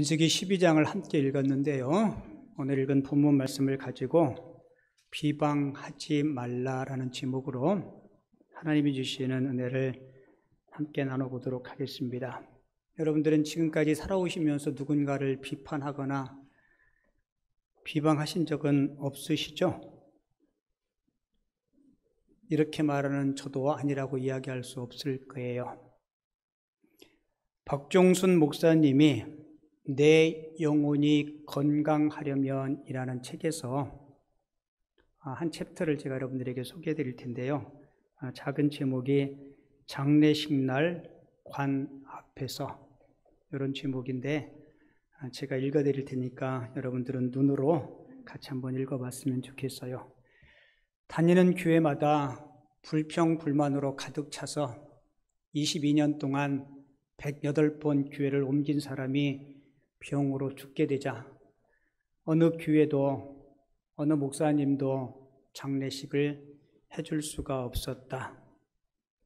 민수기 12장을 함께 읽었는데요. 오늘 읽은 본문 말씀을 가지고 비방하지 말라라는 제목으로 하나님이 주시는 은혜를 함께 나눠보도록 하겠습니다. 여러분들은 지금까지 살아오시면서 누군가를 비판하거나 비방하신 적은 없으시죠? 이렇게 말하는 저도 아니라고 이야기할 수 없을 거예요. 박종순 목사님이 내 영혼이 건강하려면 이라는 책에서 한 챕터를 제가 여러분들에게 소개해 드릴 텐데요. 작은 제목이 장례식날 관 앞에서, 이런 제목인데 제가 읽어 드릴 테니까 여러분들은 눈으로 같이 한번 읽어봤으면 좋겠어요. 다니는 교회마다 불평불만으로 가득 차서 22년 동안 108번 교회를 옮긴 사람이 병으로 죽게 되자 어느 교회도 어느 목사님도 장례식을 해줄 수가 없었다.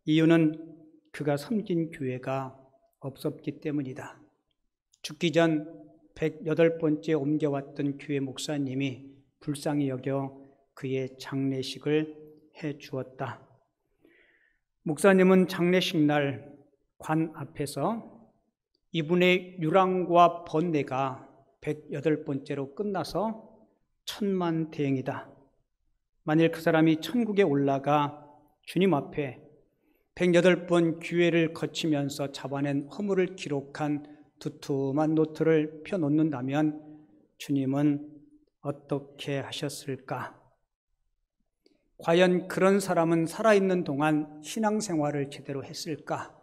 이유는 그가 섬긴 교회가 없었기 때문이다. 죽기 전 108번째 옮겨왔던 교회 목사님이 불쌍히 여겨 그의 장례식을 해 주었다. 목사님은 장례식 날 관 앞에서 이분의 유랑과 번뇌가 108번째로 끝나서 천만다행이다. 만일 그 사람이 천국에 올라가 주님 앞에 108번 기회를 거치면서 잡아낸 허물을 기록한 두툼한 노트를 펴놓는다면 주님은 어떻게 하셨을까? 과연 그런 사람은 살아있는 동안 신앙생활을 제대로 했을까?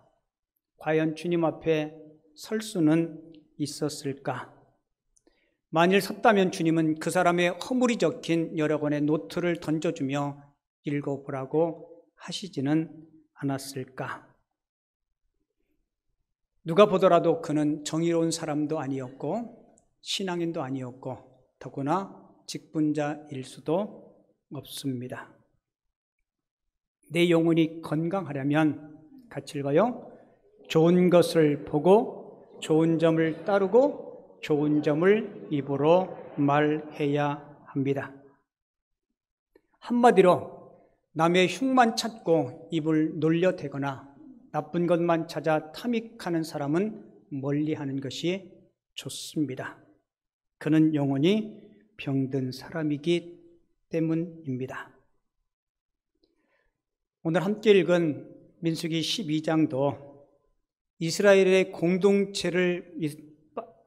과연 주님 앞에 설 수는 있었을까? 만일 섰다면 주님은 그 사람의 허물이 적힌 여러 권의 노트를 던져주며 읽어보라고 하시지는 않았을까? 누가 보더라도 그는 정의로운 사람도 아니었고 신앙인도 아니었고 더구나 직분자일 수도 없습니다. 내 영혼이 건강하려면 같이 읽어요. 좋은 것을 보고 좋은 점을 따르고 좋은 점을 입으로 말해야 합니다. 한마디로 남의 흉만 찾고 입을 놀려대거나 나쁜 것만 찾아 탐닉하는 사람은 멀리하는 것이 좋습니다. 그는 영혼이 병든 사람이기 때문입니다. 오늘 함께 읽은 민수기 12장도 이스라엘의 공동체를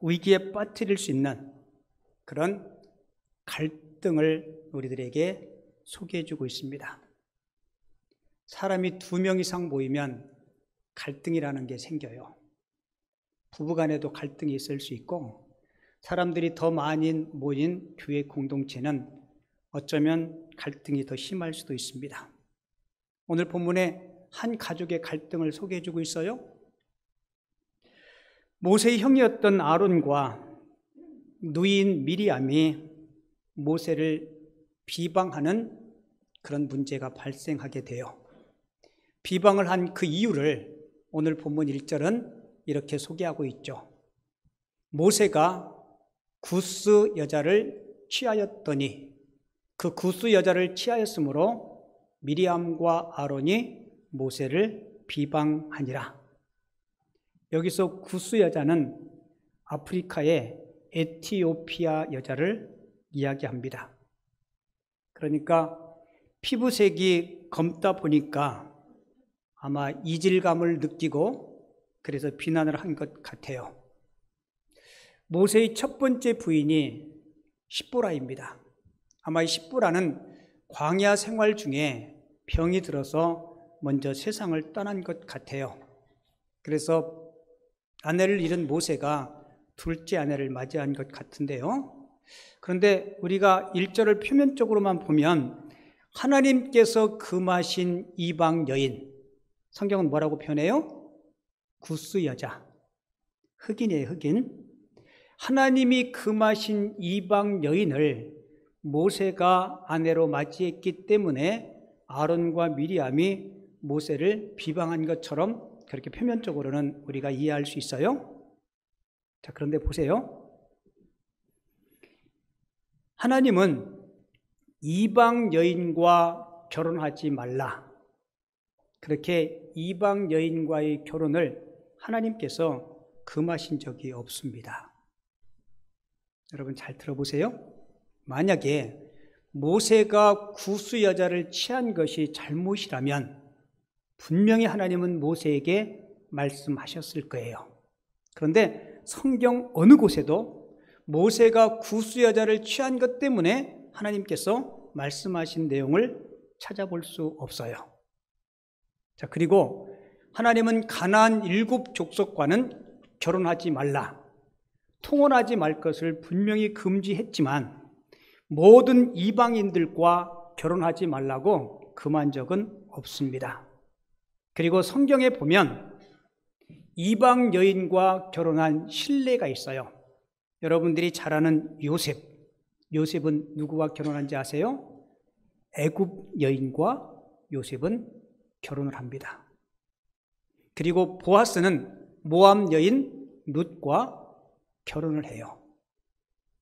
위기에 빠뜨릴 수 있는 그런 갈등을 우리들에게 소개해 주고 있습니다. 사람이 2명 이상 모이면 갈등이라는 게 생겨요. 부부간에도 갈등이 있을 수 있고 사람들이 더 많이 모인 교회 공동체는 어쩌면 갈등이 더 심할 수도 있습니다. 오늘 본문에 한 가족의 갈등을 소개해 주고 있어요. 모세의 형이었던 아론과 누이인 미리암이 모세를 비방하는 그런 문제가 발생하게 돼요. 비방을 한 그 이유를 오늘 본문 1절은 이렇게 소개하고 있죠. 모세가 구스 여자를 취하였더니 그 구스 여자를 취하였으므로 미리암과 아론이 모세를 비방하니라. 여기서 구스 여자는 아프리카의 에티오피아 여자를 이야기합니다. 그러니까 피부색이 검다 보니까 아마 이질감을 느끼고 그래서 비난을 한 것 같아요. 모세의 첫 번째 부인이 십보라입니다. 아마 이 십보라는 광야 생활 중에 병이 들어서 먼저 세상을 떠난 것 같아요. 그래서 아내를 잃은 모세가 둘째 아내를 맞이한 것 같은데요. 그런데 우리가 1절을 표면적으로만 보면 하나님께서 금하신 이방 여인, 성경은 뭐라고 표현해요? 구스 여자, 흑인이에요, 흑인. 하나님이 금하신 이방 여인을 모세가 아내로 맞이했기 때문에 아론과 미리암이 모세를 비방한 것처럼 그렇게 표면적으로는 우리가 이해할 수 있어요. 자, 그런데 보세요. 하나님은 이방 여인과 결혼하지 말라. 그렇게 이방 여인과의 결혼을 하나님께서 금하신 적이 없습니다. 여러분 잘 들어보세요. 만약에 모세가 구스 여자를 취한 것이 잘못이라면 분명히 하나님은 모세에게 말씀하셨을 거예요. 그런데 성경 어느 곳에도 모세가 구스 여자를 취한 것 때문에 하나님께서 말씀하신 내용을 찾아볼 수 없어요. 자, 그리고 하나님은 가나안 7 족속과는 결혼하지 말라, 통혼하지 말 것을 분명히 금지했지만 모든 이방인들과 결혼하지 말라고 금한 적은 없습니다. 그리고 성경에 보면 이방 여인과 결혼한 신뢰가 있어요. 여러분들이 잘 아는 요셉. 요셉은 누구와 결혼한지 아세요? 애굽 여인과 요셉은 결혼을 합니다. 그리고 보아스는 모압 여인 룻과 결혼을 해요.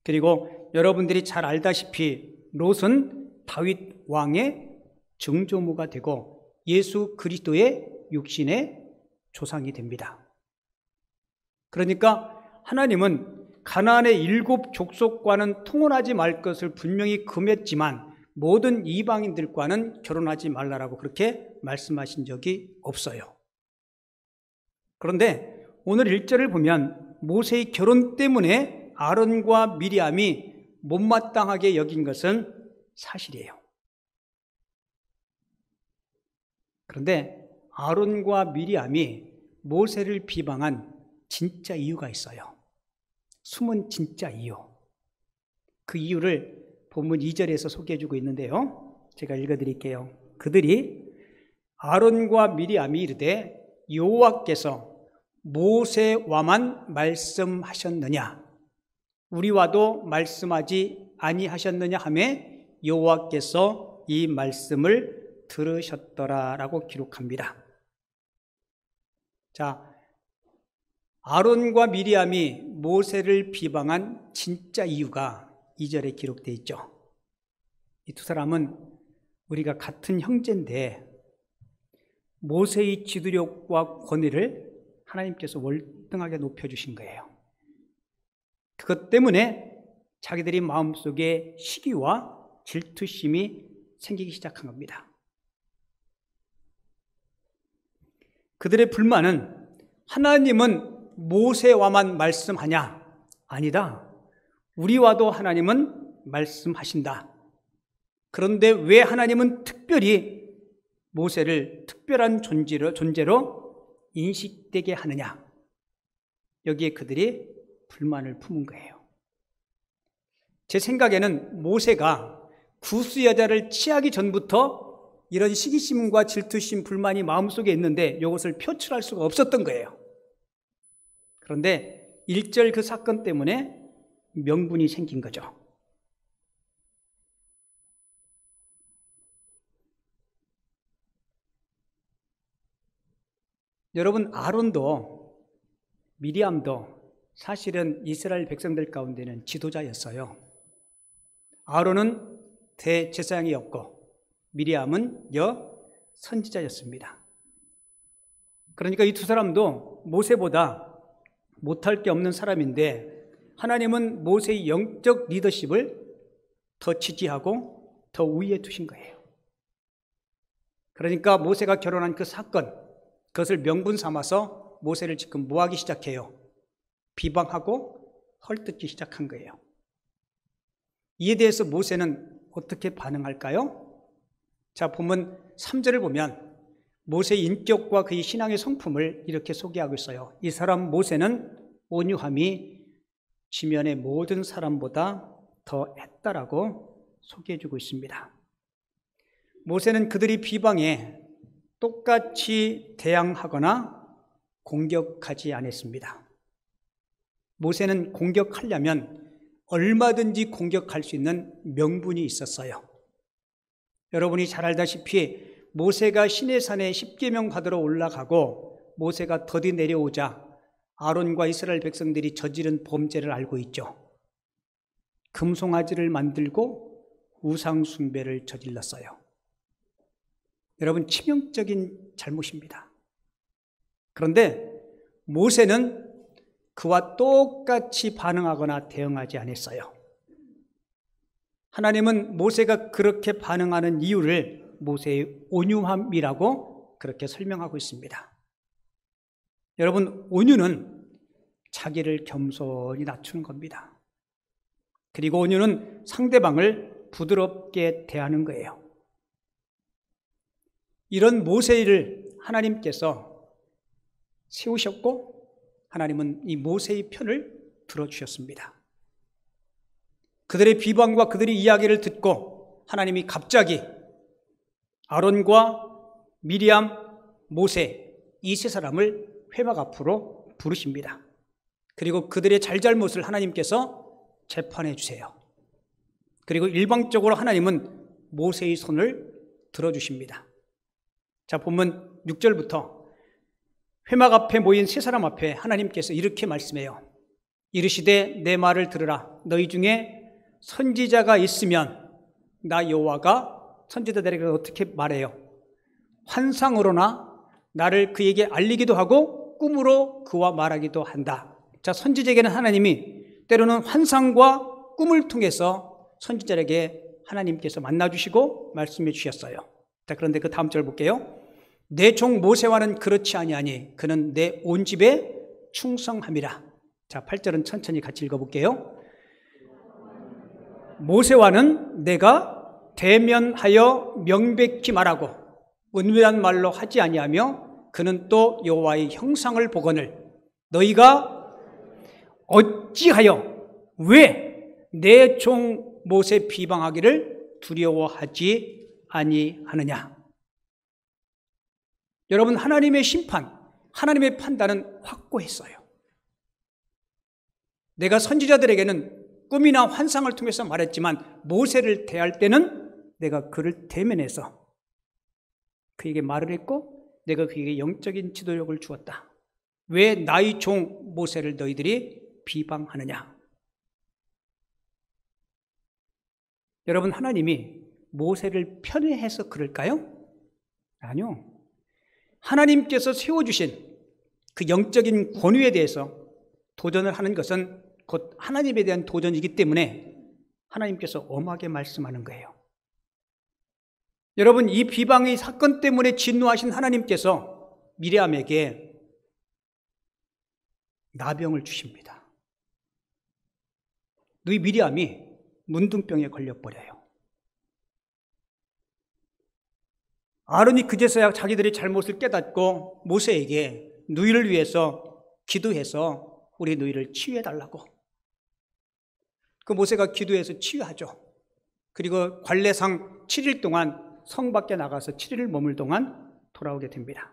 그리고 여러분들이 잘 알다시피 롯은 다윗 왕의 증조모가 되고 예수 그리스도의 육신의 조상이 됩니다. 그러니까 하나님은 가나안의 7 족속과는 통혼하지 말 것을 분명히 금했지만 모든 이방인들과는 결혼하지 말라라고 그렇게 말씀하신 적이 없어요. 그런데 오늘 1절을 보면 모세의 결혼 때문에 아론과 미리암이 못마땅하게 여긴 것은 사실이에요. 그런데 아론과 미리암이 모세를 비방한 진짜 이유가 있어요. 숨은 진짜 이유. 그 이유를 본문 2절에서 소개해주고 있는데요. 제가 읽어드릴게요. 그들이 아론과 미리암이 이르되 여호와께서 모세와만 말씀하셨느냐, 우리와도 말씀하지 아니하셨느냐 하매 여호와께서 이 말씀을 들으셨더라라고 기록합니다. 자, 아론과 미리암이 모세를 비방한 진짜 이유가 2절에 기록되어 있죠. 이 두 사람은 우리가 같은 형제인데 모세의 지도력과 권위를 하나님께서 월등하게 높여주신 거예요. 그것 때문에 자기들이 마음속에 시기와 질투심이 생기기 시작한 겁니다. 그들의 불만은 하나님은 모세와만 말씀하냐? 아니다. 우리와도 하나님은 말씀하신다. 그런데 왜 하나님은 특별히 모세를 특별한 존재로 인식되게 하느냐? 여기에 그들이 불만을 품은 거예요. 제 생각에는 모세가 구스 여자를 취하기 전부터 이런 시기심과 질투심, 불만이 마음속에 있는데 이것을 표출할 수가 없었던 거예요. 그런데 1절 그 사건 때문에 명분이 생긴 거죠. 여러분, 아론도 미리암도 사실은 이스라엘 백성들 가운데는 지도자였어요. 아론은 대제사장이었고 미리암은 선지자였습니다. 그러니까 이 두 사람도 모세보다 못할 게 없는 사람인데 하나님은 모세의 영적 리더십을 더 지지하고 더 우위에 두신 거예요. 그러니까 모세가 결혼한 그 사건, 그것을 명분 삼아서 모세를 지금 뭐하기 시작해요? 비방하고 헐뜯기 시작한 거예요. 이에 대해서 모세는 어떻게 반응할까요? 자, 본문 3절을 보면 모세의 인격과 그의 신앙의 성품을 이렇게 소개하고 있어요. 이 사람 모세는 온유함이 지면의 모든 사람보다 더 했다라고 소개해주고 있습니다. 모세는 그들이 비방에 똑같이 대항하거나 공격하지 않았습니다. 모세는 공격하려면 얼마든지 공격할 수 있는 명분이 있었어요. 여러분이 잘 알다시피 모세가 시내산에 십계명 받으러 올라가고 모세가 더디 내려오자 아론과 이스라엘 백성들이 저지른 범죄를 알고 있죠. 금송아지를 만들고 우상 숭배를 저질렀어요. 여러분, 치명적인 잘못입니다. 그런데 모세는 그와 똑같이 반응하거나 대응하지 않았어요. 하나님은 모세가 그렇게 반응하는 이유를 모세의 온유함이라고 그렇게 설명하고 있습니다. 여러분, 온유는 자기를 겸손히 낮추는 겁니다. 그리고 온유는 상대방을 부드럽게 대하는 거예요. 이런 모세를 하나님께서 세우셨고 하나님은 이 모세의 편을 들어주셨습니다. 그들의 비방과 그들의 이야기를 듣고 하나님이 갑자기 아론과 미리암, 모세 이 세 사람을 회막 앞으로 부르십니다. 그리고 그들의 잘잘못을 하나님께서 재판해 주세요. 그리고 일방적으로 하나님은 모세의 손을 들어주십니다. 자, 본문 6절부터 회막 앞에 모인 세 사람 앞에 하나님께서 이렇게 말씀해요. 이르시되 내 말을 들으라. 너희 중에 선지자가 있으면 나 여호와가 선지자들에게 어떻게 말해요? 환상으로나 나를 그에게 알리기도 하고 꿈으로 그와 말하기도 한다. 자, 선지자에게는 하나님이 때로는 환상과 꿈을 통해서 선지자에게 하나님께서 만나주시고 말씀해 주셨어요. 자, 그런데 그 다음 절 볼게요. 내 종 모세와는 그렇지 아니하니 그는 내 온 집에 충성함이라. 자, 8절은 천천히 같이 읽어볼게요. 모세와는 내가 대면하여 명백히 말하고 은밀한 말로 하지 아니하며 그는 또 여호와의 형상을 보거늘 너희가 어찌하여 왜 내 종 모세 비방하기를 두려워하지 아니하느냐. 여러분, 하나님의 심판, 하나님의 판단은 확고했어요. 내가 선지자들에게는 꿈이나 환상을 통해서 말했지만 모세를 대할 때는 내가 그를 대면해서 그에게 말을 했고 내가 그에게 영적인 지도력을 주었다. 왜 나의 종 모세를 너희들이 비방하느냐. 여러분, 하나님이 모세를 편애해서 그럴까요? 아니요. 하나님께서 세워주신 그 영적인 권위에 대해서 도전을 하는 것은 곧 하나님에 대한 도전이기 때문에 하나님께서 엄하게 말씀하는 거예요. 여러분, 이 비방의 사건 때문에 진노하신 하나님께서 미리암에게 나병을 주십니다. 너희 미리암이 문둥병에 걸려버려요. 아론이 그제서야 자기들의 잘못을 깨닫고 모세에게 너희를 위해서 기도해서 우리 너희를 치유해달라고. 그 모세가 기도해서 치유하죠. 그리고 관례상 7일 동안 성 밖에 나가서 7일을 머물 동안 돌아오게 됩니다.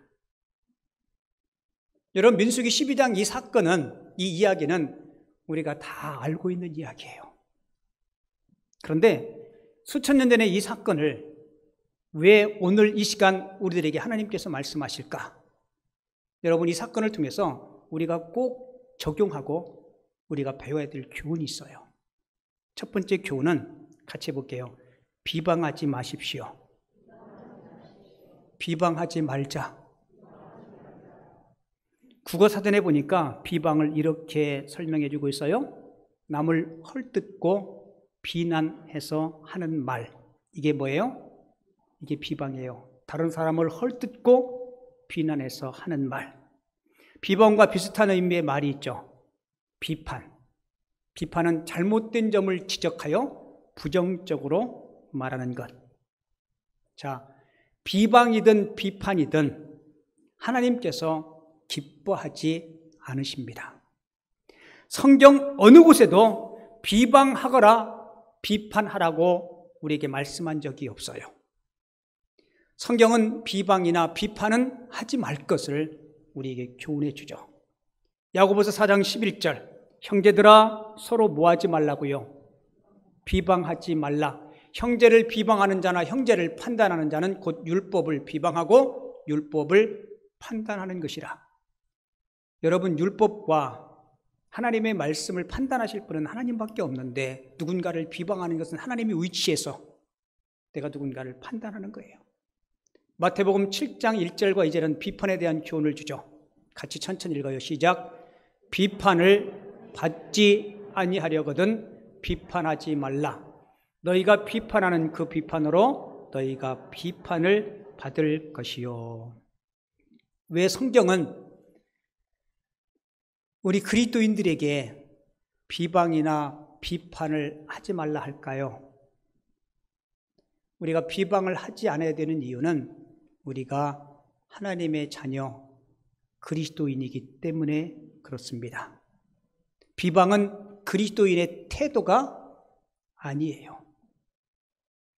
여러분, 민수기 12장 이 사건은, 이 이야기는 우리가 다 알고 있는 이야기예요. 그런데 수천 년 전에 이 사건을 왜 오늘 이 시간 우리들에게 하나님께서 말씀하실까? 여러분, 이 사건을 통해서 우리가 꼭 적용하고 우리가 배워야 될 교훈이 있어요. 첫 번째 교훈은 같이 해볼게요. 비방하지 마십시오. 비방하지 말자. 국어사전에 보니까 비방을 이렇게 설명해 주고 있어요. 남을 헐뜯고 비난해서 하는 말. 이게 뭐예요? 이게 비방이에요. 다른 사람을 헐뜯고 비난해서 하는 말. 비방과 비슷한 의미의 말이 있죠. 비판. 비판은 잘못된 점을 지적하여 부정적으로 말하는 것. 자, 비방이든 비판이든 하나님께서 기뻐하지 않으십니다. 성경 어느 곳에도 비방하거나 비판하라고 우리에게 말씀한 적이 없어요. 성경은 비방이나 비판은 하지 말 것을 우리에게 교훈해 주죠. 야고보서 4장 11절 형제들아 서로 뭐하지 말라고요? 비방하지 말라. 형제를 비방하는 자나 형제를 판단하는 자는 곧 율법을 비방하고 율법을 판단하는 것이라. 여러분, 율법과 하나님의 말씀을 판단하실 분은 하나님밖에 없는데 누군가를 비방하는 것은 하나님의 위치에서 내가 누군가를 판단하는 거예요. 마태복음 7장 1절과 2절은 비판에 대한 교훈을 주죠. 같이 천천히 읽어요. 시작. 비판을 받지 아니하려거든 비판하지 말라. 너희가 비판하는 그 비판으로 너희가 비판을 받을 것이요. 왜 성경은 우리 그리스도인들에게 비방이나 비판을 하지 말라 할까요? 우리가 비방을 하지 않아야 되는 이유는 우리가 하나님의 자녀 그리스도인이기 때문에 그렇습니다. 비방은 그리스도인의 태도가 아니에요.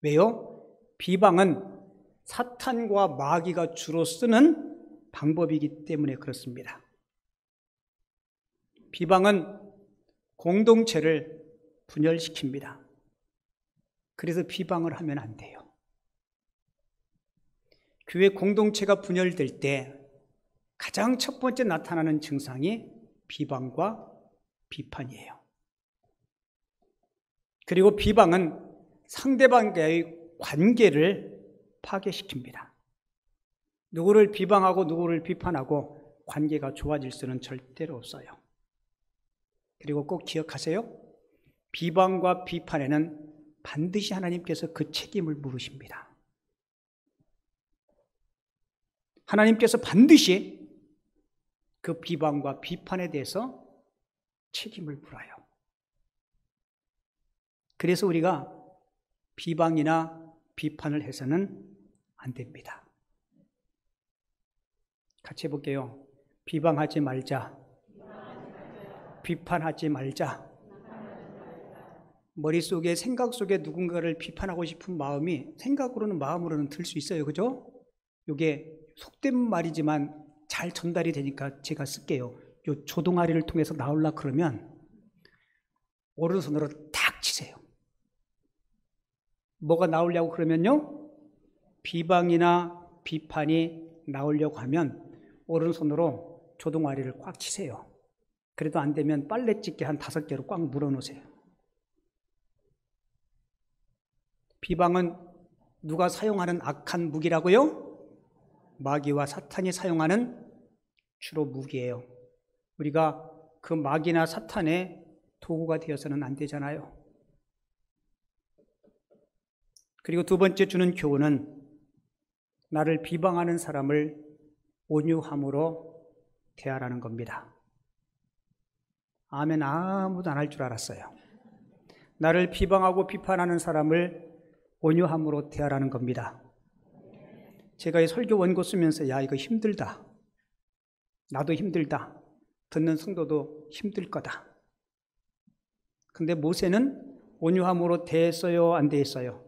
왜요? 비방은 사탄과 마귀가 주로 쓰는 방법이기 때문에 그렇습니다. 비방은 공동체를 분열시킵니다. 그래서 비방을 하면 안 돼요. 교회 공동체가 분열될 때 가장 첫 번째 나타나는 증상이 비방과 비판이에요. 그리고 비방은 상대방과의 관계를 파괴시킵니다. 누구를 비방하고 누구를 비판하고 관계가 좋아질 수는 절대로 없어요. 그리고 꼭 기억하세요. 비방과 비판에는 반드시 하나님께서 그 책임을 물으십니다. 하나님께서 반드시 그 비방과 비판에 대해서 책임을 물어요. 그래서 우리가 비방이나 비판을 해서는 안 됩니다. 같이 해볼게요. 비방하지 말자. 비판하지 말자. 머릿속에 생각 속에 누군가를 비판하고 싶은 마음이 생각으로는 마음으로는 들 수 있어요. 그죠? 이게 속된 말이지만 잘 전달이 되니까 제가 쓸게요. 요 조동아리를 통해서 나오려 그러면 오른손으로 탁 치세요. 뭐가 나오려고 그러면요? 비방이나 비판이 나오려고 하면 오른손으로 조동아리를 꽉 치세요. 그래도 안 되면 빨래집게 한 5개로 꽉 물어놓으세요. 비방은 누가 사용하는 악한 무기라고요? 마귀와 사탄이 사용하는 주로 무기예요. 우리가 그 마귀나 사탄의 도구가 되어서는 안 되잖아요. 그리고 두 번째 주는 교훈은 나를 비방하는 사람을 온유함으로 대하라는 겁니다. 아멘. 아무도 안 할 줄 알았어요. 나를 비방하고 비판하는 사람을 온유함으로 대하라는 겁니다. 제가 이 설교 원고 쓰면서 야 이거 힘들다. 나도 힘들다. 듣는 성도도 힘들 거다. 근데 모세는 온유함으로 대했어요? 안 대했어요?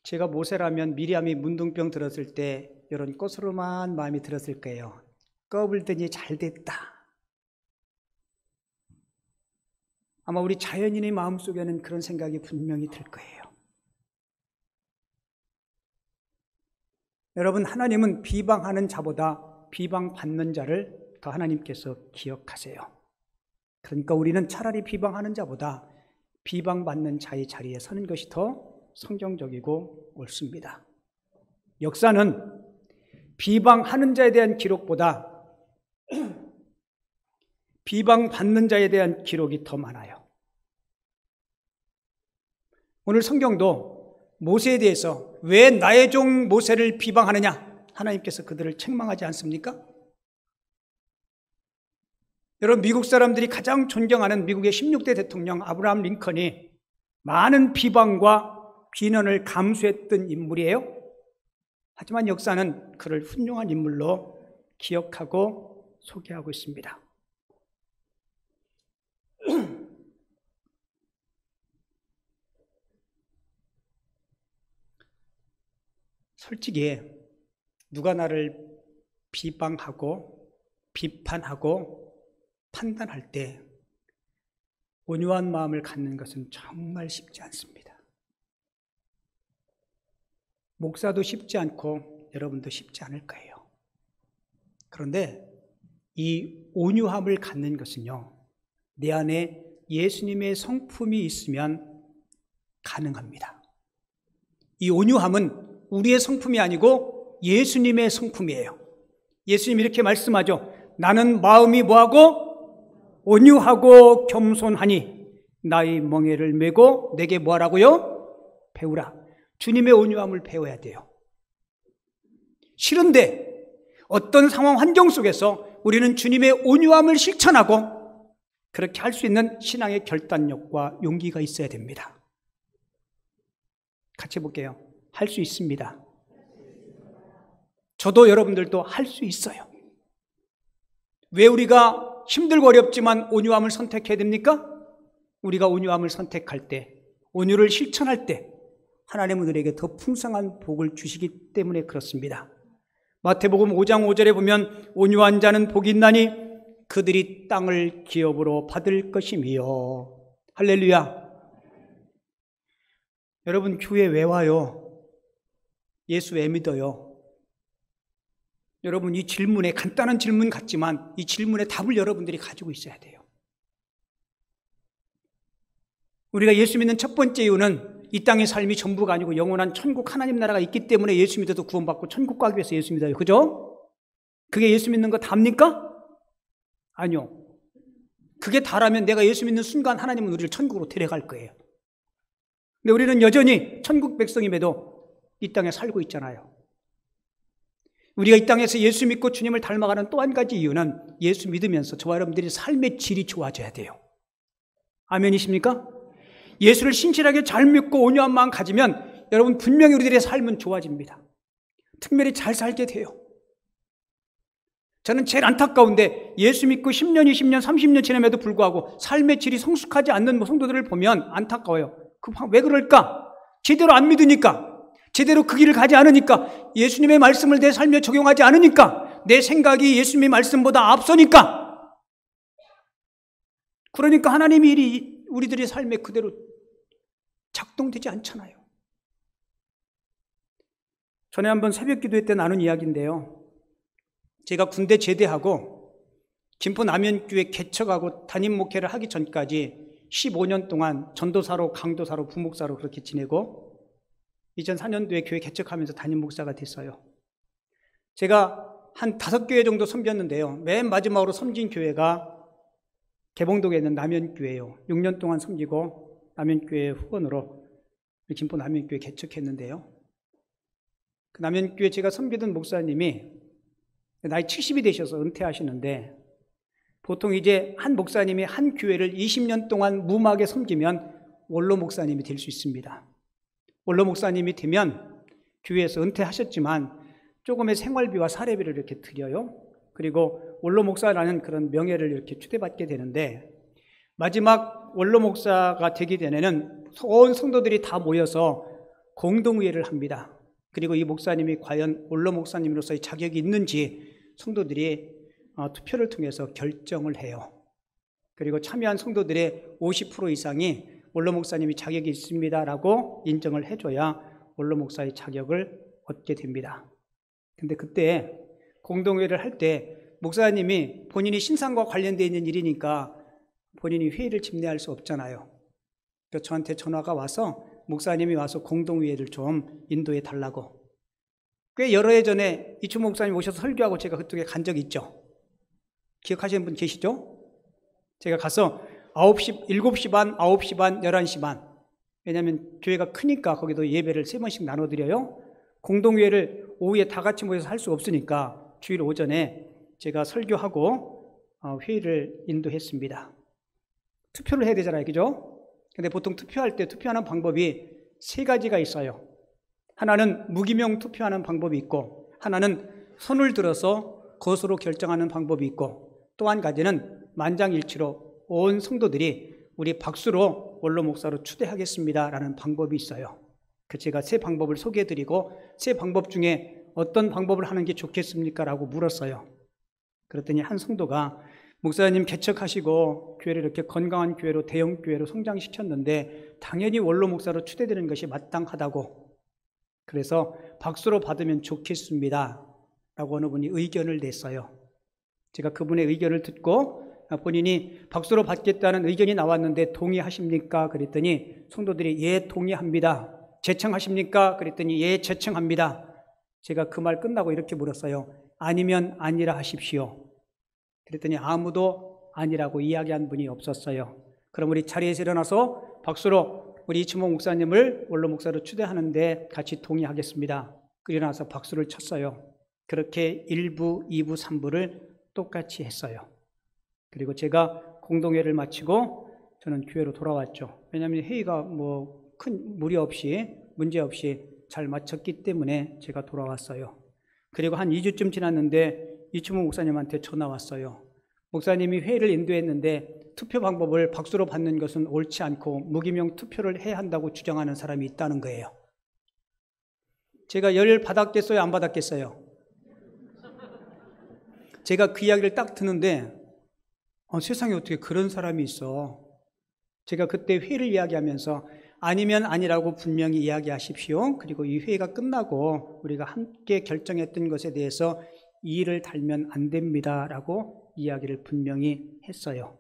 제가 모세라면 미리암이 문둥병 들었을 때 이런 꼬스름한 마음이 들었을 거예요. 꺼불더니 잘 됐다. 아마 우리 자연인의 마음속에는 그런 생각이 분명히 들 거예요. 여러분, 하나님은 비방하는 자보다 비방받는 자를 더 하나님께서 기억하세요. 그러니까 우리는 차라리 비방하는 자보다 비방받는 자의 자리에 서는 것이 더 성경적이고 옳습니다. 역사는 비방하는 자에 대한 기록보다 비방받는 자에 대한 기록이 더 많아요. 오늘 성경도 모세에 대해서 왜 나의 종 모세를 비방하느냐? 하나님께서 그들을 책망하지 않습니까? 여러분, 미국 사람들이 가장 존경하는 미국의 16대 대통령 아브라함 링컨이 많은 비방과 비난을 감수했던 인물이에요. 하지만 역사는 그를 훌륭한 인물로 기억하고 소개하고 있습니다. 솔직히 누가 나를 비방하고 비판하고 판단할 때 온유한 마음을 갖는 것은 정말 쉽지 않습니다. 목사도 쉽지 않고 여러분도 쉽지 않을 거예요. 그런데 이 온유함을 갖는 것은요, 내 안에 예수님의 성품이 있으면 가능합니다. 이 온유함은 우리의 성품이 아니고 예수님의 성품이에요. 예수님이 이렇게 말씀하죠. 나는 마음이 뭐하고? 온유하고 겸손하니 나의 멍에를 메고 내게 뭐하라고요? 배우라. 주님의 온유함을 배워야 돼요. 싫은데 어떤 상황 환경 속에서 우리는 주님의 온유함을 실천하고 그렇게 할 수 있는 신앙의 결단력과 용기가 있어야 됩니다. 같이 볼게요. 할 수 있습니다. 저도 여러분들도 할 수 있어요. 왜 우리가 힘들고 어렵지만 온유함을 선택해야 됩니까? 우리가 온유함을 선택할 때, 온유를 실천할 때 하나님은 우리에게 더 풍성한 복을 주시기 때문에 그렇습니다. 마태복음 5장 5절에 보면 온유한 자는 복이 있나니 그들이 땅을 기업으로 받을 것이며. 할렐루야. 여러분 교회 왜 와요? 예수 왜 믿어요? 여러분 이 질문에, 간단한 질문 같지만 이 질문에 답을 여러분들이 가지고 있어야 돼요. 우리가 예수 믿는 첫 번째 이유는 이 땅의 삶이 전부가 아니고 영원한 천국 하나님 나라가 있기 때문에 예수 믿어도 구원받고 천국 가기 위해서 예수 믿어요. 그죠? 그게 예수 믿는 거 답니까? 아니요. 그게 다라면 내가 예수 믿는 순간 하나님은 우리를 천국으로 데려갈 거예요. 근데 우리는 여전히 천국 백성임에도 이 땅에 살고 있잖아요. 우리가 이 땅에서 예수 믿고 주님을 닮아가는 또 한 가지 이유는 예수 믿으면서 저와 여러분들이 삶의 질이 좋아져야 돼요. 아멘이십니까? 예수를 신실하게 잘 믿고 온유한 마음 가지면 여러분 분명히 우리들의 삶은 좋아집니다. 특별히 잘 살게 돼요. 저는 제일 안타까운데 예수 믿고 10년, 20년, 30년 지남에도 불구하고 삶의 질이 성숙하지 않는 성도들을 보면 안타까워요. 왜 그럴까? 제대로 안 믿으니까, 제대로 그 길을 가지 않으니까, 예수님의 말씀을 내 삶에 적용하지 않으니까, 내 생각이 예수님의 말씀보다 앞서니까. 그러니까 하나님의 일이 우리들의 삶에 그대로 작동되지 않잖아요. 전에 한번 새벽 기도회 때 나눈 이야기인데요. 제가 군대 제대하고 김포 남현교회 개척하고 담임 목회를 하기 전까지 15년 동안 전도사로, 강도사로, 부목사로 그렇게 지내고 2004년도에 교회 개척하면서 담임 목사가 됐어요. 제가 한 5교회 정도 섬겼는데요. 맨 마지막으로 섬긴 교회가 개봉동에 있는 남현교회예요. 6년 동안 섬기고 남현교회 후원으로 김포 남현교회 개척했는데요. 그 남현교회 제가 섬기던 목사님이 나이 70이 되셔서 은퇴하시는데, 보통 이제 한 목사님이 한 교회를 20년 동안 무음하게 섬기면 원로 목사님이 될 수 있습니다. 원로 목사님이 되면 교회에서 은퇴하셨지만 조금의 생활비와 사례비를 이렇게 드려요. 그리고 원로 목사라는 그런 명예를 이렇게 추대받게 되는데, 마지막 원로 목사가 되기 전에는 온 성도들이 다 모여서 공동회의를 합니다. 그리고 이 목사님이 과연 원로 목사님으로서의 자격이 있는지 성도들이 투표를 통해서 결정을 해요. 그리고 참여한 성도들의 50% 이상이 원로 목사님이 자격이 있습니다라고 인정을 해줘야 원로 목사의 자격을 얻게 됩니다. 근데 그때 공동회의를 할 때 목사님이 본인이 신상과 관련되어 있는 일이니까 본인이 회의를 집례할 수 없잖아요. 그래서 저한테 전화가 와서 목사님이 와서 공동회의를 좀 인도해 달라고. 꽤 여러 해 전에 이춘 목사님 오셔서 설교하고 제가 그쪽에 간 적이 있죠. 기억하시는 분 계시죠? 제가 가서 9시, 7시 반, 9시 반, 11시 반. 왜냐하면 교회가 크니까 거기도 예배를 3번씩 나눠드려요. 공동회의를 오후에 다 같이 모여서 할 수 없으니까 주일 오전에 제가 설교하고 회의를 인도했습니다. 투표를 해야 되잖아요. 그죠? 근데 보통 투표할 때 투표하는 방법이 3가지가 있어요. 하나는 무기명 투표하는 방법이 있고, 하나는 손을 들어서 것으로 결정하는 방법이 있고, 또 한 가지는 만장일치로 온 성도들이 우리 박수로 원로 목사로 추대하겠습니다라는 방법이 있어요. 그 제가 3 방법을 소개해드리고 3 방법 중에 어떤 방법을 하는 게 좋겠습니까? 라고 물었어요. 그랬더니 한 성도가 목사님 개척하시고 교회를 이렇게 건강한 교회로, 대형 교회로 성장시켰는데 당연히 원로 목사로 추대되는 것이 마땅하다고, 그래서 박수로 받으면 좋겠습니다 라고 어느 분이 의견을 냈어요. 제가 그분의 의견을 듣고 본인이 박수로 받겠다는 의견이 나왔는데 동의하십니까? 그랬더니 성도들이 예, 동의합니다. 제청하십니까? 그랬더니 예, 제청합니다. 제가 그 말 끝나고 이렇게 물었어요. 아니면 아니라 하십시오. 그랬더니 아무도 아니라고 이야기한 분이 없었어요. 그럼 우리 자리에서 일어나서 박수로 우리 이춘복 목사님을 원로 목사로 추대하는데 같이 동의하겠습니다. 일어나서 박수를 쳤어요. 그렇게 1부, 2부, 3부를 똑같이 했어요. 그리고 제가 공동회를 마치고 저는 교회로 돌아왔죠. 왜냐하면 회의가 뭐 큰 무리 없이 문제 없이 잘 마쳤기 때문에 제가 돌아왔어요. 그리고 한 2주쯤 지났는데 이춘복 목사님한테 전화 왔어요. 목사님이 회의를 인도했는데 투표 방법을 박수로 받는 것은 옳지 않고 무기명 투표를 해야 한다고 주장하는 사람이 있다는 거예요. 제가 열 받았겠어요? 안 받았겠어요? 제가 그 이야기를 딱 듣는데 세상에 어떻게 그런 사람이 있어. 제가 그때 회의를 이야기하면서 아니면 아니라고 분명히 이야기하십시오. 그리고 이 회의가 끝나고 우리가 함께 결정했던 것에 대해서 이의를 달면 안 됩니다. 라고 이야기를 분명히 했어요.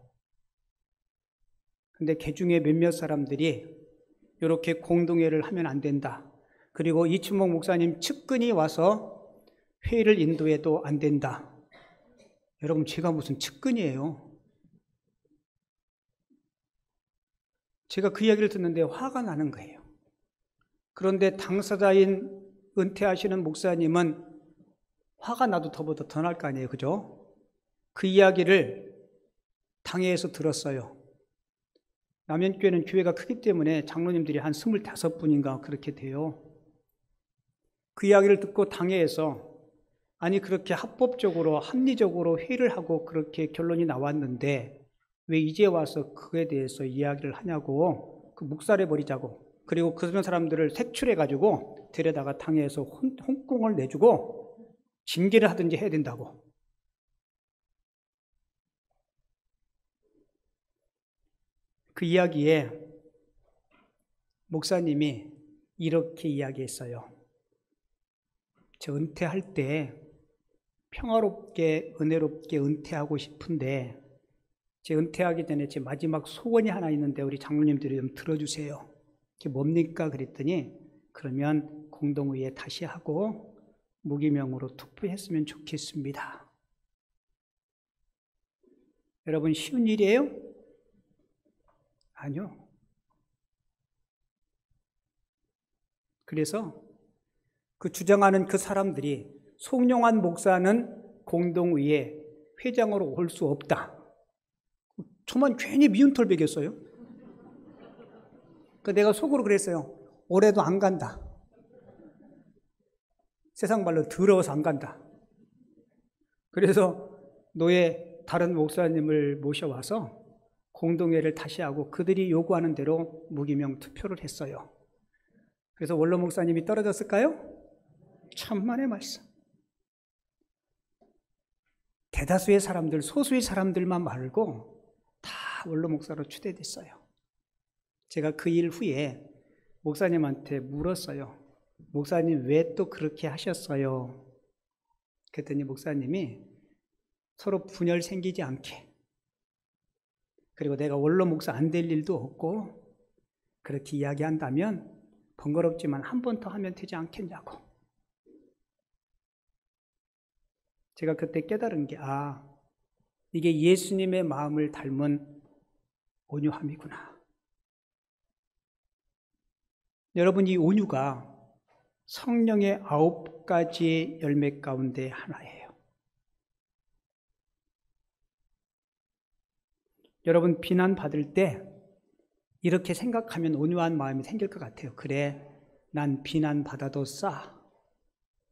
근데 그 중에 몇몇 사람들이 이렇게 공동회를 하면 안 된다. 그리고 이춘복 목사님 측근이 와서 회의를 인도해도 안 된다. 여러분, 제가 무슨 측근이에요? 제가 그 이야기를 듣는데 화가 나는 거예요. 그런데 당사자인 은퇴하시는 목사님은 화가 나도 더보다 더 날 거 아니에요. 그죠? 그 이야기를 당회에서 들었어요. 남현교회는 교회가 크기 때문에 장로님들이 한 25분인가 그렇게 돼요. 그 이야기를 듣고 당회에서 아니 그렇게 합법적으로 합리적으로 회의를 하고 그렇게 결론이 나왔는데 왜 이제 와서 그에 대해서 이야기를 하냐고 그 묵살해버리자고 그리고 그런 사람들을 색출해가지고 데려다가 당회에서 홍콩을 내주고 징계를 하든지 해야 된다고. 그 이야기에 목사님이 이렇게 이야기했어요. 저 은퇴할 때 평화롭게 은혜롭게 은퇴하고 싶은데 제 은퇴하기 전에 제 마지막 소원이 하나 있는데 우리 장로님들이 좀 들어주세요. 그게 뭡니까? 그랬더니 그러면 공동의회 다시 하고 무기명으로 투표했으면 좋겠습니다. 여러분 쉬운 일이에요? 아니요. 그래서 그 주장하는 그 사람들이 송영환 목사는 공동의회 회장으로 올 수 없다. 저만 괜히 미운 털 베겼어요. 내가 속으로 그랬어요. 올해도 안 간다. 세상 말로 더러워서 안 간다. 그래서 노예 다른 목사님을 모셔와서 공동회를 다시 하고 그들이 요구하는 대로 무기명 투표를 했어요. 그래서 원로 목사님이 떨어졌을까요? 천만의 말씀. 대다수의 사람들, 소수의 사람들만 말고 다 원로 목사로 추대됐어요. 제가 그 일 후에 목사님한테 물었어요. 목사님 왜 또 그렇게 하셨어요? 그랬더니 목사님이 서로 분열 생기지 않게 그리고 내가 원로 목사 안 될 일도 없고 그렇게 이야기한다면 번거롭지만 한 번 더 하면 되지 않겠냐고. 제가 그때 깨달은 게 이게 예수님의 마음을 닮은 온유함이구나. 여러분, 이 온유가 성령의 9가지 열매 가운데 하나예요. 여러분, 비난받을 때 이렇게 생각하면 온유한 마음이 생길 것 같아요. 그래, 난 비난받아도 싸.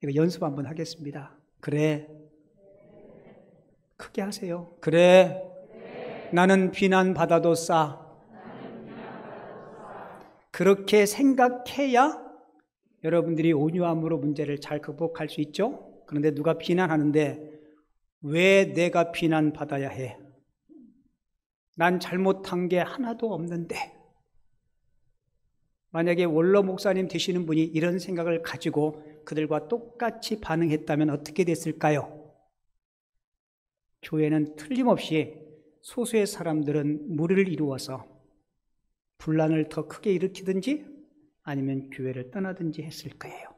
이거 연습 한번 하겠습니다. 그래, 크게 하세요. 그래, 나는 비난받아도 싸. 그렇게 생각해야 여러분들이 온유함으로 문제를 잘 극복할 수 있죠. 그런데 누가 비난하는데 왜 내가 비난받아야 해? 난 잘못한 게 하나도 없는데. 만약에 원로 목사님 되시는 분이 이런 생각을 가지고 그들과 똑같이 반응했다면 어떻게 됐을까요? 교회는 틀림없이 소수의 사람들은 무리를 이루어서 분란을 더 크게 일으키든지 아니면 교회를 떠나든지 했을 거예요.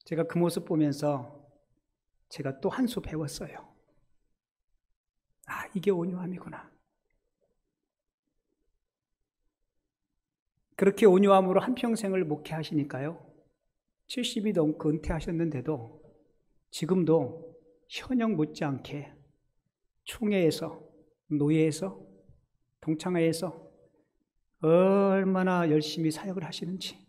제가 그 모습 보면서 제가 또 한 수 배웠어요. 아, 이게 온유함이구나. 그렇게 온유함으로 한평생을 목회하시니까요. 70이 넘고 은퇴하셨는데도 지금도 현역 못지않게 총회에서, 노예에서, 동창회에서 얼마나 열심히 사역을 하시는지,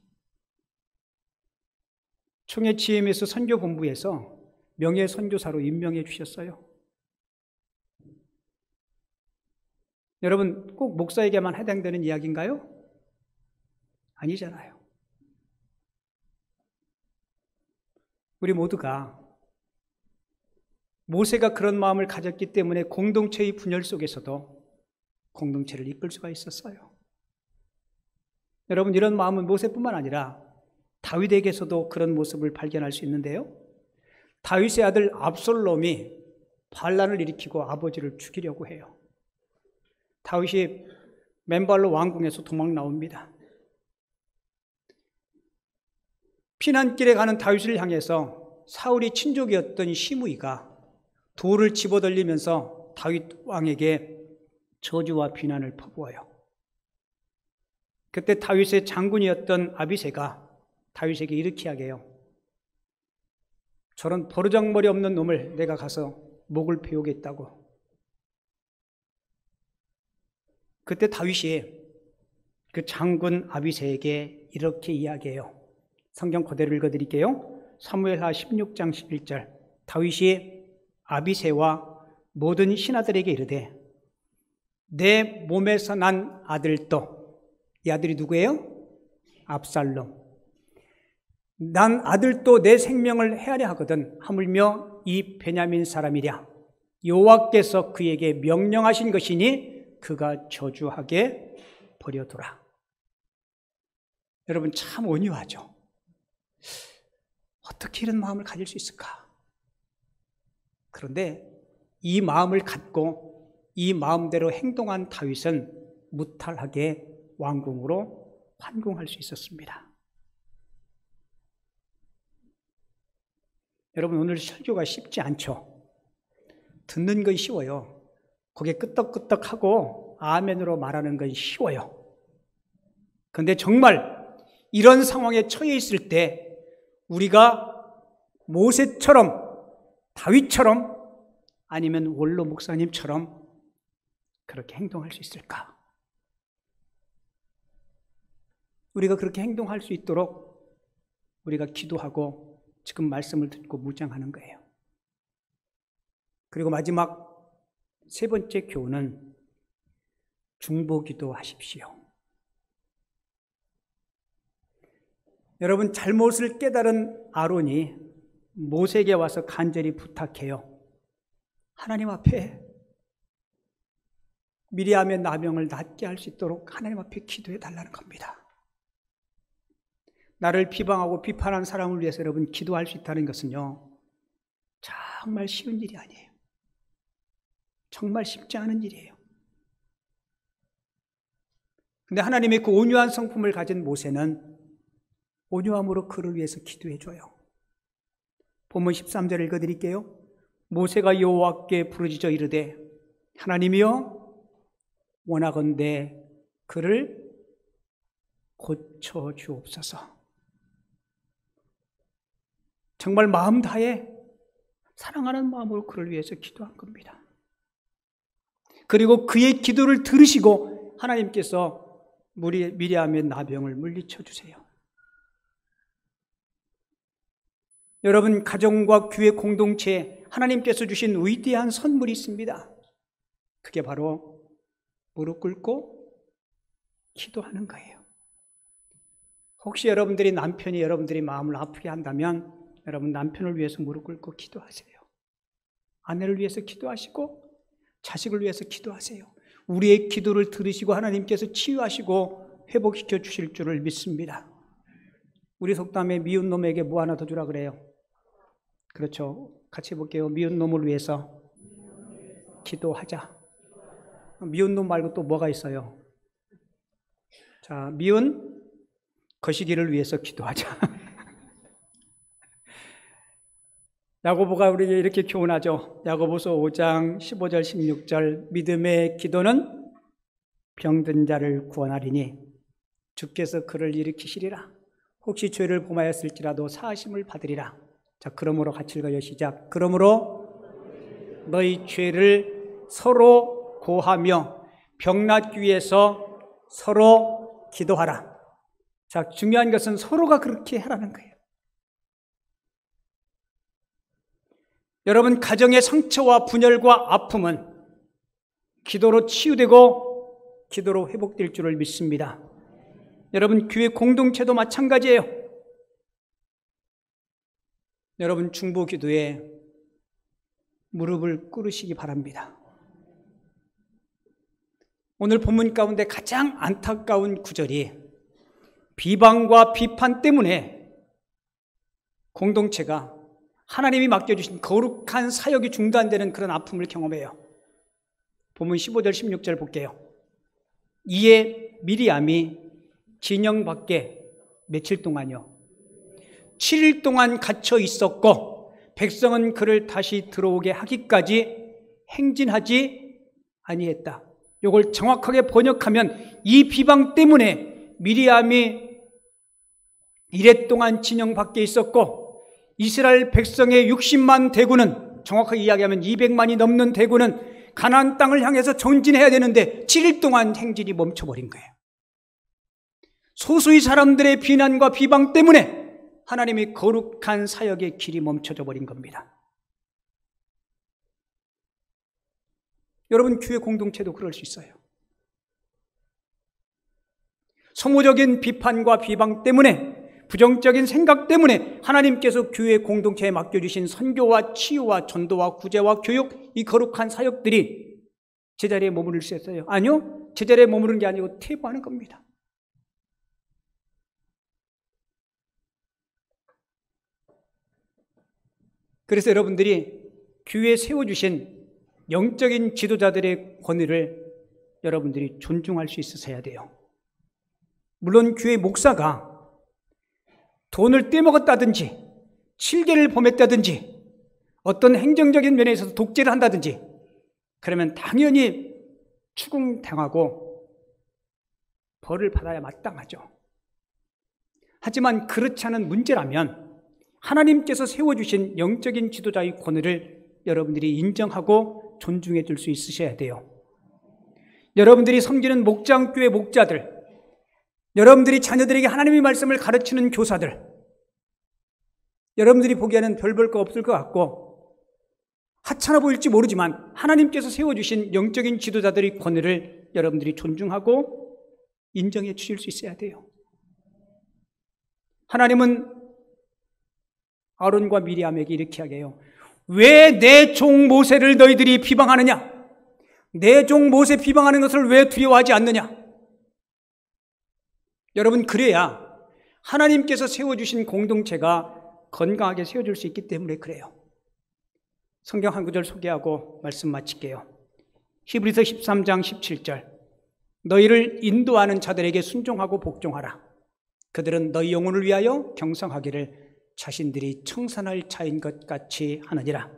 총회 GM에서 선교본부에서 명예선교사로 임명해 주셨어요. 여러분, 꼭 목사에게만 해당되는 이야기인가요? 아니잖아요. 우리 모두가 모세가 그런 마음을 가졌기 때문에 공동체의 분열 속에서도 공동체를 이끌 수가 있었어요. 여러분, 이런 마음은 모세뿐만 아니라 다윗에게서도 그런 모습을 발견할 수 있는데요. 다윗의 아들 압살롬이 반란을 일으키고 아버지를 죽이려고 해요. 다윗이 맨발로 왕궁에서 도망 나옵니다. 피난길에 가는 다윗을 향해서 사울이 친족이었던 시므이가 돌을 집어들리면서 다윗 왕에게 저주와 비난을 퍼부어요. 그때 다윗의 장군이었던 아비새가 다윗에게 이렇게 하게요. 저런 버르장머리 없는 놈을 내가 가서 목을 베우겠다고. 그때 다윗이 그 장군 아비새에게 이렇게 이야기해요. 성경 그대로 읽어드릴게요. 사무엘하 16장 11절. 다윗이 아비새와 모든 신하들에게 이르되 내 몸에서 난 아들도, 이 아들이 누구예요? 압살롬. 난 아들도 내 생명을 해하려 하거든 하물며 이 베냐민 사람이랴. 여호와께서 그에게 명령하신 것이니 그가 저주하게 버려두라. 여러분, 참 온유하죠. 어떻게 이런 마음을 가질 수 있을까? 그런데 이 마음을 갖고 이 마음대로 행동한 다윗은 무탈하게 왕궁으로 환궁할 수 있었습니다. 여러분, 오늘 설교가 쉽지 않죠? 듣는 건 쉬워요. 고개 끄덕끄덕하고 아멘으로 말하는 건 쉬워요. 그런데 정말 이런 상황에 처해 있을 때 우리가 모세처럼, 다윗처럼, 아니면 원로 목사님처럼 그렇게 행동할 수 있을까? 우리가 그렇게 행동할 수 있도록 우리가 기도하고 지금 말씀을 듣고 묵상하는 거예요. 그리고 마지막 세 번째 교훈은 중보기도 하십시오. 여러분, 잘못을 깨달은 아론이 모세에게 와서 간절히 부탁해요. 하나님 앞에 미리암의 나병을 낫게 할 수 있도록 하나님 앞에 기도해 달라는 겁니다. 나를 비방하고 비판한 사람을 위해서 여러분 기도할 수 있다는 것은요, 정말 쉬운 일이 아니에요. 정말 쉽지 않은 일이에요. 근데 하나님의 그 온유한 성품을 가진 모세는 온유함으로 그를 위해서 기도해 줘요. 본문 13절 읽어드릴게요. 모세가 여호와께 부르짖어 이르되 하나님이여 원하건대 그를 고쳐 주옵소서. 정말 마음 다해 사랑하는 마음으로 그를 위해서 기도한 겁니다. 그리고 그의 기도를 들으시고 하나님께서 미리암의 나병을 물리쳐 주세요. 여러분, 가정과 교회 공동체에 하나님께서 주신 위대한 선물이 있습니다. 그게 바로 무릎 꿇고 기도하는 거예요. 혹시 여러분들이 남편이 여러분들이 마음을 아프게 한다면 여러분 남편을 위해서 무릎 꿇고 기도하세요. 아내를 위해서 기도하시고 자식을 위해서 기도하세요. 우리의 기도를 들으시고 하나님께서 치유하시고 회복시켜 주실 줄을 믿습니다. 우리 속담에 미운 놈에게 뭐 하나 더 주라 그래요. 그렇죠. 같이 볼게요. 미운 놈을 위해서 기도하자. 미운 놈 말고 또 뭐가 있어요? 자, 미운 거시기를 위해서 기도하자. 야고보가 우리에게 이렇게 교훈하죠. 야고보서 5장 15절 16절 믿음의 기도는 병든 자를 구원하리니 주께서 그를 일으키시리라. 혹시 죄를 범하였을지라도 사하심을 받으리라. 자, 그러므로 같이 읽어요. 시작. 그러므로 너희 죄를 서로 고하며 병낫기 위해서 서로 기도하라. 자, 중요한 것은 서로가 그렇게 하라는 거예요. 여러분, 가정의 상처와 분열과 아픔은 기도로 치유되고 기도로 회복될 줄을 믿습니다. 여러분, 교회 공동체도 마찬가지예요. 여러분, 중보 기도에 무릎을 꿇으시기 바랍니다. 오늘 본문 가운데 가장 안타까운 구절이 비방과 비판 때문에 공동체가 하나님이 맡겨주신 거룩한 사역이 중단되는 그런 아픔을 경험해요. 본문 15절 16절 볼게요. 이에 미리암이 진영 밖에 며칠 동안요? 7일 동안 갇혀 있었고 백성은 그를 다시 들어오게 하기까지 행진하지 아니했다. 이걸 정확하게 번역하면 이 비방 때문에 미리암이 이래 동안 진영 밖에 있었고 이스라엘 백성의 60만 대군은, 정확하게 이야기하면 200만이 넘는 대군은 가나안 땅을 향해서 전진해야 되는데 7일 동안 행진이 멈춰버린 거예요. 소수의 사람들의 비난과 비방 때문에 하나님이 거룩한 사역의 길이 멈춰져 버린 겁니다. 여러분, 교회 공동체도 그럴 수 있어요. 소모적인 비판과 비방 때문에, 부정적인 생각 때문에 하나님께서 교회 공동체에 맡겨주신 선교와 치유와 전도와 구제와 교육, 이 거룩한 사역들이 제자리에 머무를 수 있어요? 아니요. 제자리에 머무르는 게 아니고 퇴보하는 겁니다. 그래서 여러분들이 교회에 세워주신 영적인 지도자들의 권위를 여러분들이 존중할 수 있으셔야 돼요. 물론 교회 목사가 돈을 떼먹었다든지 실개를 범했다든지 어떤 행정적인 면에 있어서 독재를 한다든지 그러면 당연히 추궁당하고 벌을 받아야 마땅하죠. 하지만 그렇지 않은 문제라면 하나님께서 세워주신 영적인 지도자의 권위를 여러분들이 인정하고 존중해 줄 수 있으셔야 돼요. 여러분들이 섬기는 목장교회 목자들, 여러분들이 자녀들에게 하나님의 말씀을 가르치는 교사들, 여러분들이 보기에는 별 볼 거 없을 것 같고 하찮아 보일지 모르지만 하나님께서 세워주신 영적인 지도자들의 권위를 여러분들이 존중하고 인정해 주실 수 있어야 돼요. 하나님은 아론과 미리암에게 이렇게 하게요. 왜 내 종 모세를 너희들이 비방하느냐? 내 종 모세 비방하는 것을 왜 두려워하지 않느냐? 여러분, 그래야 하나님께서 세워주신 공동체가 건강하게 세워질 수 있기 때문에 그래요. 성경 한 구절 소개하고 말씀 마칠게요. 히브리서 13장 17절. 너희를 인도하는 자들에게 순종하고 복종하라. 그들은 너희 영혼을 위하여 경성하기를 자신들이 청산할 자인 것 같이 하느니라.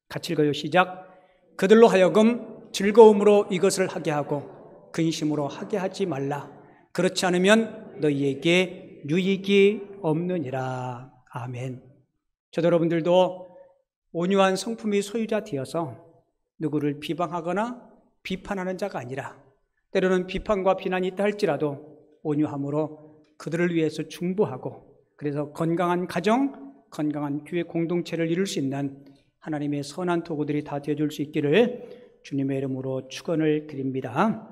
같이 읽어요. 시작. 그들로 하여금 즐거움으로 이것을 하게 하고 근심으로 하게 하지 말라. 그렇지 않으면 너희에게 유익이 없느니라. 아멘. 저도 여러분들도 온유한 성품의 소유자 되어서 누구를 비방하거나 비판하는 자가 아니라 때로는 비판과 비난이 있다 할지라도 온유함으로 그들을 위해서 중보하고 그래서 건강한 가정, 건강한 교회 공동체를 이룰 수 있는 하나님의 선한 도구들이 다 되어줄 수 있기를 주님의 이름으로 축원을 드립니다.